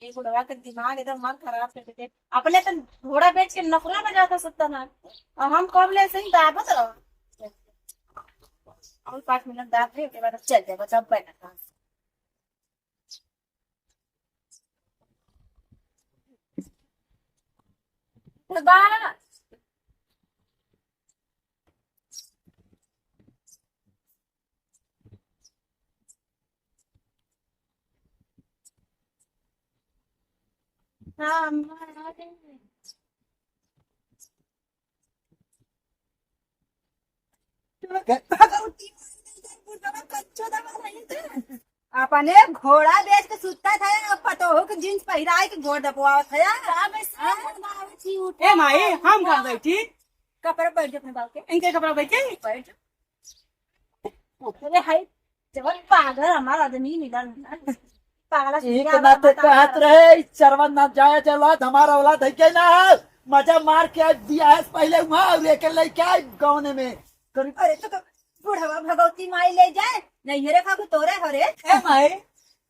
ये बुढ़वा के दिमाग एकदम मन खराब कर देते। अपने तो घोड़ा बेच के नफरा में जाता सकता ना, और हम कब ले सही दावत रहो। और 5 मिनट दाब दे के बाद चल जाएगा सब बैठा बा। हाँ अपने घोड़ा बेच के सुता था, अब पतो के जींस पहिराए के घोड़ दबवा था। ए माई हम कहाँ बैठी? कपड़ा बैठ अपने बाल के इनके कपड़ा बैठे बैठ। अरे हाय जवन पागल हमारा आदमी मिलन पागल एक नाते कहत रहे चरवन ना जाए चलो हमारा औलाद है के ना मजा मार के दिया है पहले वहां लेके लेके आए गाँव में। अरे तो बुढ़वा भगवती माई ले जाए नहीं रे खाबू तोरे हरे। ए माई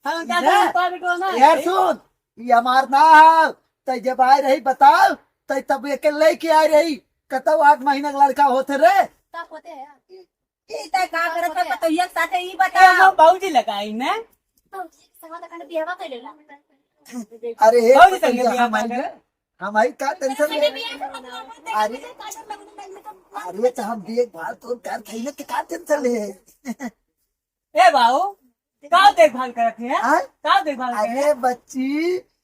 हम क्या यार, पागल को ना यार सुन ये हमार ना तय जब आए रही बताओ तय तब एक लेके आए रही कतौ 8 महीना का लड़का होते रे तब होते हैं ई तय का करत है तो ये साथे ई ए बता। हम बाबूजी लगाई ना सवा तक बियाह कर लेला। अरे हे बाबूजी संगे बियाह हम आई का टेंशन ले अरे अरे तो हम देखभाल तो कर थई ना का टेंशन ले ए बाबू का देखभाल करत है? हाँ? का देखभाल अरे बच्ची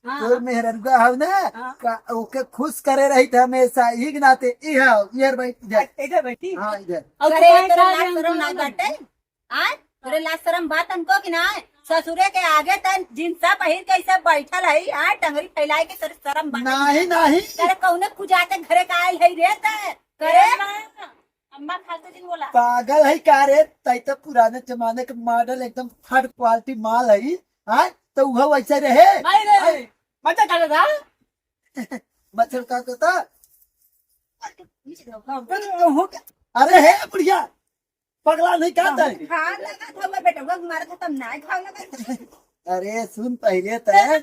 हाँ। तोर मेहरनगा हो ना हाँ। ओके खुश करे रही थे हमेशा ही नाते इधर भाई इधर इधर बैठी हाँ इधर और अरे तुम्हारे तेरे साथ लाज हम शरम ना दोनों- बाटे आ तेरे लाज शरम बात हमको कि ना ससुरे के आगे तन जिनसा पहिर के ऐसे बैठल है आ टंगरी फैलाए के तेरे शरम बाटे नहीं नहीं तेरे कौने कुजाते घरे का आयल है रे ते करे अम्मा खाते दिन बोला पागल है का रे तई तो पुराने जमाने के मॉडल एकदम थर्ड क्वालिटी माल है हाँ तो वह वैसे रहे नहीं रे मजा कर रहा मच्छर का कहता अरे है बुढ़िया पगला नहीं कहता है खा लगा था वो बेटा वो मारा था तब ना खा लगा। अरे सुन पहले तय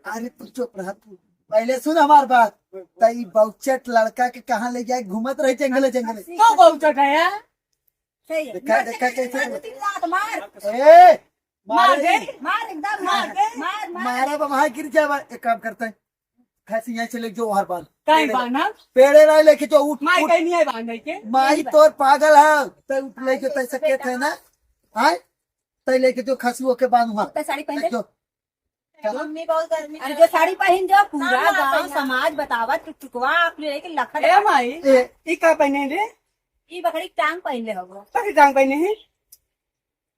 अरे तू चुप रहा तू पहले सुन हमार बात तई बहुचट लड़का के कहाँ ले जाए घूमत रहे जंगले जंगले तो बहुत चढ़ाया सही है देखा देखा कैसे तीन लात मार ए मार दे मार एकदम मार मार मार मारा वहां गिर जाए एक काम करते हैं खैसी यहाँ से ले जो हर बार कहीं बाना पेड़े ना लेके जो उठ माई उठ कहीं नहीं है बांधने के माई तोर पागल है तय उठ लेके तय सके थे ना हाँ तय लेके जो खसुओ के बांध वहाँ तो साड़ी पहन जो मम्मी बहुत गर्मी अरे जो साड़ी पहन जो पूरा गांव समाज बतावा टुकवा आप ले के लखन ए माई ई का पहने रे ई बकरी टांग पहन ले होगो तो टांग पहने है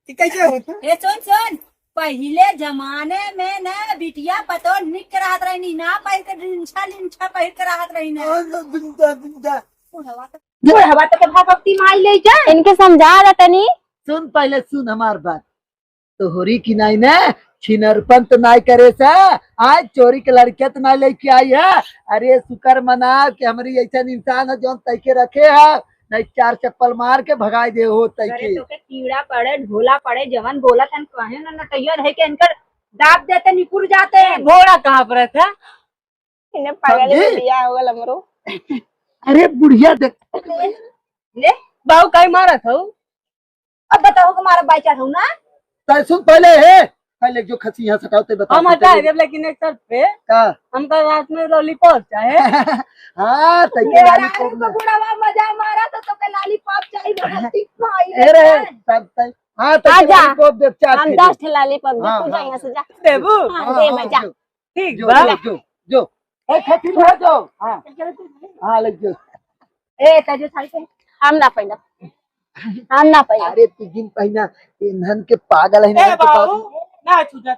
ई कैसे होता ए सुन सुन पहले जमाने में न बिटिया पतो निक रहत रही ना पहिर के लिंछा लिंछा पहिर के रहत रही ना बिंदा बिंदा बुढ़वा तक भगवती माई ले जा इनके समझा रहा तनी सुन पहले सुन हमार बात तो होरी की नाई ना छिनरपन तो नाई करे सा आज चोरी के लड़के तो ना लेके आई है। अरे शुक्र मना कि हमारी ऐसा इंसान है जो तैके रखे है नहीं 4 चप्पल मार के भगाई दे हो तैके तो के कीड़ा पड़े ढोला पड़े जवन बोला थन कहे ना नटैया रह के इनकर दाब देते निकुर जाते हैं। घोड़ा कहाँ पर था? इन्हें पागल में बिया हो गल हमरो। अरे बुढ़िया देख ले बाबू कहीं मारा था अब बताओ हमारा बाइचा हूं ना तय सुन पहले है पहले जो खसी यहाँ सटाते बता हम हटा जब लेकिन एक तरफ पे का हमका रात में लॉलीपॉप चाहे हाँ तैके लॉलीपॉप में बुढ़ावा मजा मारा तो के लॉलीपॉप चाहिए भगवती माई अरे तब तक हाँ तैके आजा। लॉलीपॉप दे चार हम थे 10 ठेला लॉलीपॉप दे हाँ, तू जा हाँ, यहां से जा देबू हां दे मजा ठीक जो बा जो जो ए खसी भर दो हाँ हाँ लग जो ए तजे साड़ी पे हम ना पहना हम ना पहना अरे तीन पहना ईंधन के पागल है ए ना बाबू ना छूटा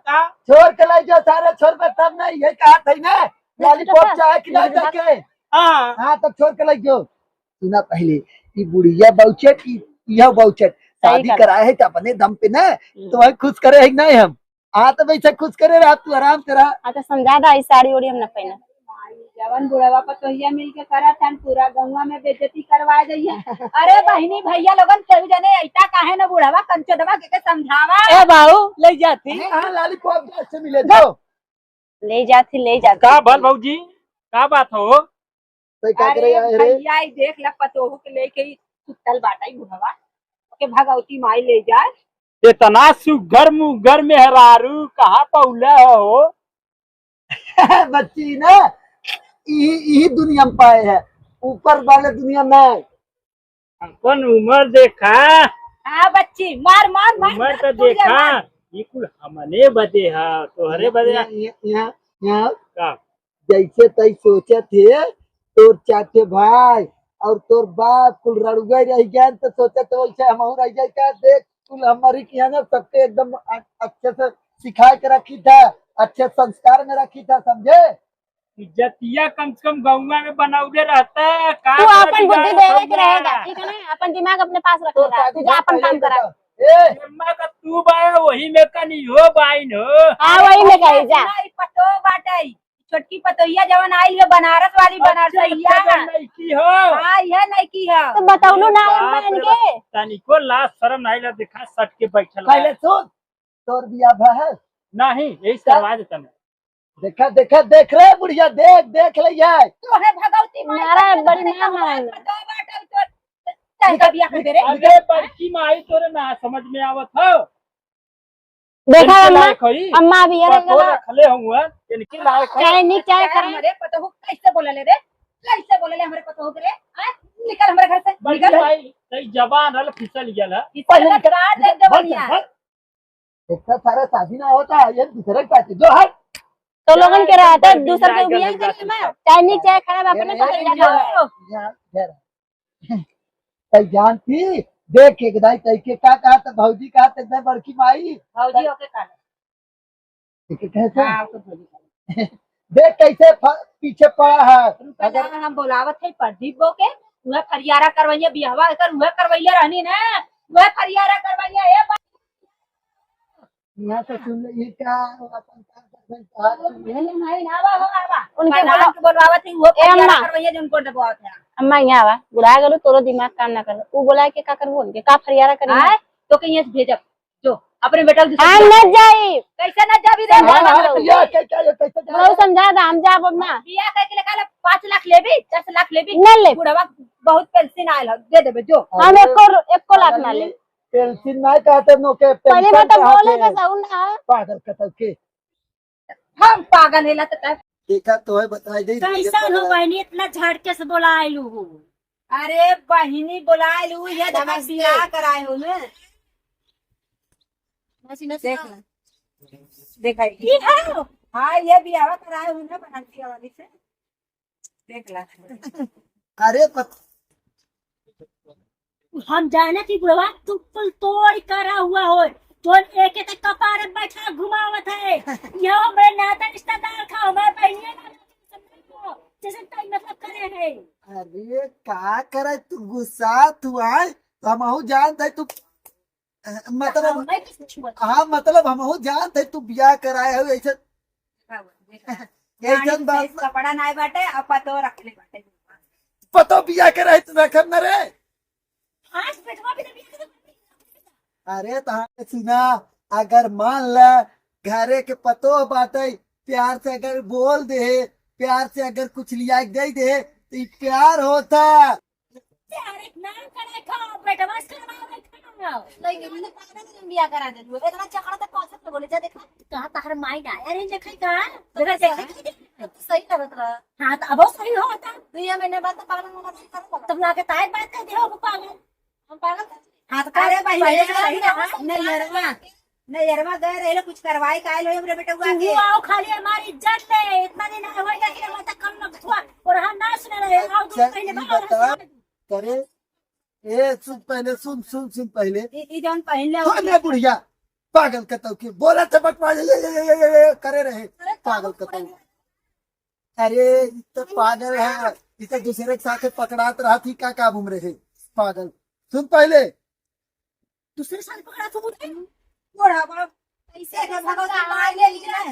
छोड़ के ले जाओ सारे छोड़ पर तब नहीं ये कहा था ना लॉलीपॉप चाहे खिला के हाँ हाँ तब छोड़ के ले जाओ सुना पहले ये बुढ़िया बहुचट यह बहुचट शादी कराए है तो अपने दम पे ना तो वही खुश करे है नहीं हम हाँ तो वैसे खुश करे रहा तू आराम से रहा आ तो समझा दा इस साड़ी ओड़ी हम ना पहना जवन बुढ़वा पतोहिया मिल के करत हन पूरा गौवा में बेइज्जती करवा दिया। अरे बहिनी भैया लोगन केहू जने ऐसा काहे न बुढ़वा कंचदवा के समझावा। ए बाबू ले जाती हाँ लॉलीपॉप से मिले दो ले जाती का भल भौजी का बात हो तो क्या अरे करे यार रे भैया ई देख ल पतोहू के लेके ही सुतल बाटा ई बुढ़वा ओके भगवती माई ले जाए। इतना सुगर मुगर मेहरारू कहाँ पौला हो बच्ची ना यही दुनिया में पाए है ऊपर वाले दुनिया में अपन उम्र देखा हाँ बच्ची मार मार मार उम्र तो तू जा, देखा मार। ये कुल हमने बदे हा तोहरे बदे हा। यहाँ का जैसे तई सोचे थे तोर चाचे भाई और तोर बाप कुल रड़ुआ रह गया तो सोचे तो वैसे हम रह जाए क्या देख कुल हमारी किया ना सबके एकदम अच्छे से सिखा के रखी था अच्छे संस्कार में रखी था समझे। इज्जतिया कम से कम गौवा में बनाउले रहता का तू कर अपन बुद्धि बिगाड़ देवे के पौला। रहेगा ठीक है ना अपन दिमाग अपने पास रख तो लेगा तू जा अपन काम करा। एम्मा का तू बाय वही में कनी हो बाइन हो हाँ वही में कही जा ई पतो बाटाई छोटकी पतोहिया जवन आई है बनारस वाली बनारसैया की हो हाँ यह नहीं की है। तो बताउलू ना बाप अम्मा रे इनके बाप, तनिको लाज शर्म नहीं ला दिखा सट के बैठल पहले है। सुन तोर बिया है नहीं यही करवा देता मैं देखा देखा देख रहे बुढ़िया देख देख ले यार तो है भगवती माई मारा बड़ी मार मारेंगे। पतो बाटाई तो चाहे का बिया कर दे रे। अरे बड़की माई तोरे ना समझ में आवत हो देखा इनके अम्मा लायक होई अम्मा भी है पतो रखले हुआ इनके लायक हो चाहे नहीं चाहे करा हमारे पतो कैसे बोले रे कैसे बोले हमारे पतो के रे हाँ? निकल हमारे घर से बड़की निकल माई सही जबान हल फिसल गया इसे लगा काट दे जवनिया। इतना सारा शादी ना होता है ये दूसरे के पास जो है तो लोगन के रहता है दूसर के बिना बियाह गंगा करे मैं चाहे नहीं चाहे खराब अपने को ये- समझा दो। यहाँ घेरा। तई जानती देख एक दाई तई के का कहा तो भौजी कहा तो एकदम बड़की माई भौजी होके काट कैसे हाँ तो भौजी काट। देख कैसे पीछे पड़ा है रुका जा, हम बोलावत है प्रदीप बो के वह फरियारा करवैया बिहवा कर वह करवैया रहनी ना वह फरियारा करवैया ए यहाँ से सुन ले ये क्या अपन काम कर रहे हैं नहीं ना आवा हो आवा उनके प्रधान के बोलवावत है वो फरियारा अम्मा। करवैया जिनको दबावत है अम्मा यहाँ आवा बुला गलो तोरो दिमाग काम ना कर तू बोला के का करबो उनके का फरियारा करी आए तो कहीं से भेजब जो अपने बेटा को हम न जाई कैसे ना जाबी रे हाँ, हाँ, ये कैसे बहुत समझा दा हम जाब अम्मा बिया कह के लगा 5 लाख लेबी 10 लाख लेबी न ले बुढ़वा बहुत पेंशन आयल हो दे देबे जो हम एको लाख ना ले पेंसिल नहीं कहते नो के पहले पेंसिल मैं तो कहा बोले थे। के साउंड ना पागल कतल के हम पागल हेला तो देखा तो है बताई दे बहनी इतना झटके से बोला आइलू हो अरे बहिनी बुलाए लू ये दमा बियाह कराए हो ना देख देखा ये है हाँ ये बियाह कराए हो ना बनारसी वाली से देख ला अरे हम जाने की बुढ़वा तू पुल तोड़ करा हुआ हो तो एक एक कपार में बैठा घुमावत है यो मेरे नाता रिश्तेदार खाओ मैं पहले ना जैसे टाइम मतलब करे है अरे का करे तू गुस्सा तू आए तो हमहू जानते तू मतलब मैं किस छुआ हाँ मतलब हमहू जानते तू बियाह कराए हो ऐसे ऐसे बात कपड़ा नहीं बाटे अब पतो रख ले बाटे पतो बियाह कराए तू रखब न रे आज पेटवा भी नहीं अरे तो सुना अगर मान ल घरे के पतो बाटे प्यार से अगर बोल दे प्यार से अगर कुछ लिया दे दे तो ये प्यार होता यार एक नाम करे खाओ पेटवा से करवाओ खाओ नहीं मैंने पागल में बियाह करा दे इतना चकड़ा तक कॉन्सेप्ट बोले जा देखा कहां तार माइंड आया रे देखै का देखा सही करत रहा हां तो अब सही होता तो ये मैंने बात तो पागल में मत कर तब लाके तार बात कर दे हो पागल हम पागल हाँ तो अरे भाई नहीं यरवा गए रहे कुछ करवाई कायल हो हमरे बेटा हुआ तू आओ खाली हमारी इज्जत ले इतना दिन होएगा कि हम तक कम न हुआ और हम ना सुन रहे आओ तुम पहले बता करे ए सुन पहले सुन पहले ई जौन पहले अरे बुढ़िया पागल कतौ के बोला तो बकवास करे रहे पागल कतौ अरे इ तो पागल है इ तो दूसरे के साथ पकड़ात रहा थी का काबू में रहे पागल सुन पहले दूसरे साल पकड़ा तू बुढ़ावा कैसे के भगवती मार ले लिया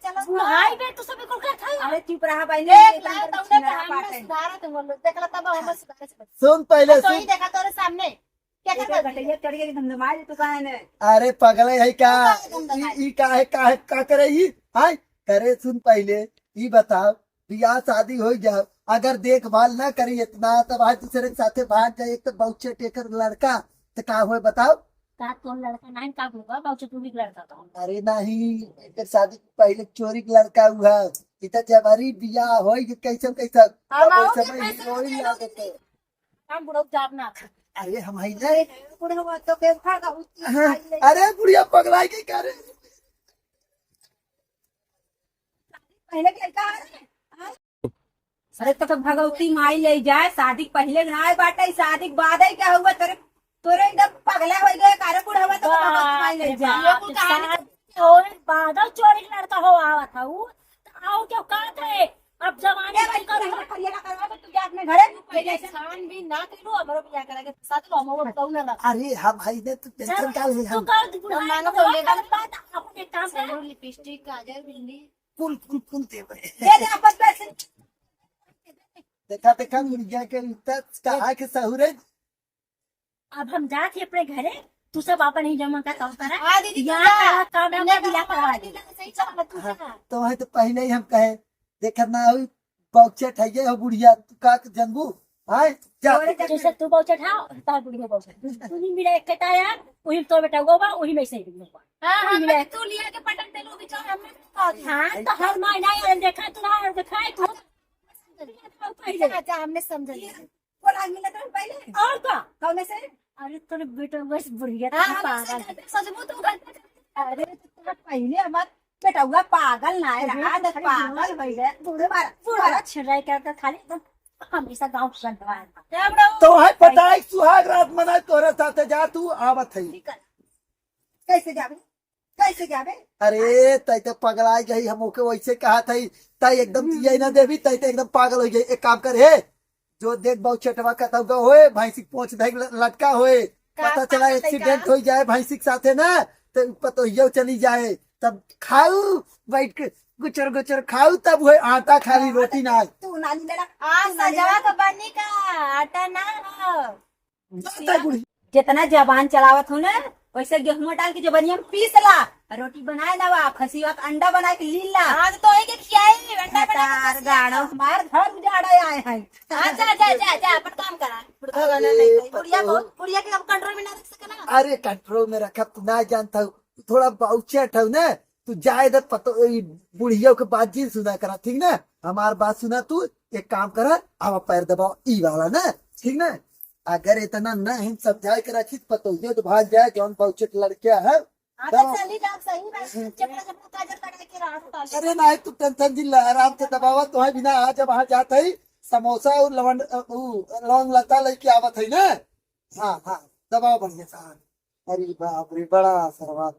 चलो बुढ़ाई में तो सब बिल्कुल कर था अरे चुप रहा भाई देख ला तुमने तो हमने सुधारा तुम लोग देख ला तब हम सुधारे से सुन पहले तो ही सुन। देखा तोरे सामने क्या क्या कर घटिया चढ़ गई धमधमाए तू कहां ने अरे पगले है का ई का करे ई हाय करे सुन पहले ई बताओ बियाह शादी हो जाओ अगर देखभाल ना करी इतना तब आज दूसरे के साथे भाग जाए एक तो बहुचे टेकर लड़का तो का हुए बताओ। का तो लड़का नहीं का होगा बाबू तू भी लड़का था अरे नहीं एकर शादी से पहले चोरी के लड़का हुआ इतना जवारी बियाह हो कैसे कैसे हम आओ तब के समय पैसे चोरी नहीं लागत है। हम बुढ़ो जाब ना अरे हम ही नहीं बुढ़े हुआ तो के भागा हाँ, अरे बुढ़िया पगलाई के करे पहले के लड़का अरे तो भगवती माई ले जाए शादी के पहले ना बाटे शादी के बाद ही क्या हुआ तेरे तोरे एकदम पगला हो गए कारे बुढ़ावा तो भगवती माई ले जाए बादल चोरी का लड़का हो आवा था वो तो आओ क्या कहते है अब जमाने में कर करिएगा करवा तो तू जा अपने घरे पहले खान भी ना करो हमरो बियाह करा के साथ हम वो बताऊ ना अरे हम ही ने तो टेंशन डाल है तू हम कर बुढ़ाई मानो तो तो लेगा। बात अपने काम से लिपस्टिक काजल बिंदी कुल कुल कुल देवे दे दे आपस पैसे देखा देखा मुर्गिया के इतना कहा के सहुरे अब हम जाते अपने घरे तू सब अपन ही जमा का काम करा हां दीदी यहाँ काम है मैं बिया करवा दी सही चल तू तो वही तो पहले ही हम कहे देखा ना हुई बौचे ठइये हो बुढ़िया तू का जनबू हाय जा जैसे तू बहुत उठाओ तार बुढ़िया बहुत तू नहीं मिला एक कटा यार वही तो बेटा गोबा वही में से ही हां हां तू लिया के पटक दे लो बिचार हमने हाँ तो हर महीना ये देखा तू ना दिखाई तू अच्छा हमने समझ लिया बोल आज मिला तो पहले और का कौन से अरे तेरे बेटा बस बुढ़िया हां पागल सजबू तू कर अरे तो पहले हमार बेटा हुआ पागल ना है रहा दस पागल हो गए बूढ़े मारा पूरा छिड़ाई करता खाली एकदम हमेशा गांव संतवाए तो है पटाई सुहाग रात मनाए तोरे साथे जा तू आवत है कैसे जावे कैसे जावे अरे तई तो पगलाई गई हम ओके वैसे कहा था तई एकदम यही ना देवी तई तो एकदम पागल हो गई एक काम कर हे जो देख बहुत चटवा का तब होए भैंसी पहुंच धैक लटका होए पता चला एक्सीडेंट हो जाए भैंसी के साथे ना तो पतो यो चली जाए तब खाऊ बैठ के गुचर गुचर खाऊ तब हुए आटा खाली रोटी ना तू नानी लेला हां सजवा तो बनने का आटा ना तई बुढ़ी जितना जबान चलावत हो ना वैसे गेहूं डाल के जबनिया में पीस ला रोटी बनाए ना वा खसीवा का अंडा बना के लीला हां तो एक खियाई अंडा बना तार गाड़ो हमार घर उजाड़े आए हैं हां जा अपन काम करा बुढ़ा नहीं बुढ़िया के अब कंट्रोल में ना रख सकना अरे कंट्रोल में रखा तू ना जानता हूँ थोड़ा बाउचे हटाऊ ना तू जाए तो पतो बुढ़िया के बात जी सुना करा ठीक ना हमार बात सुना तू एक काम करा अब पैर दबाओ ई वाला ना ठीक ना अगर इतना ना हम समझा के रखी पतो ये तो भाग जाए कौन बाउचे लड़किया है हां तो चली जा सही बात चपड़ा चपड़ा काजल काट के रात अरे ना तू टेंशन जी आराम से दबावा तो है बिना आज वहां जात है समोसा और लौंग लता लेके आवत है ना हाँ हाँ दबाओ बढ़िया सा अरे बाप रे बड़ा सर्वात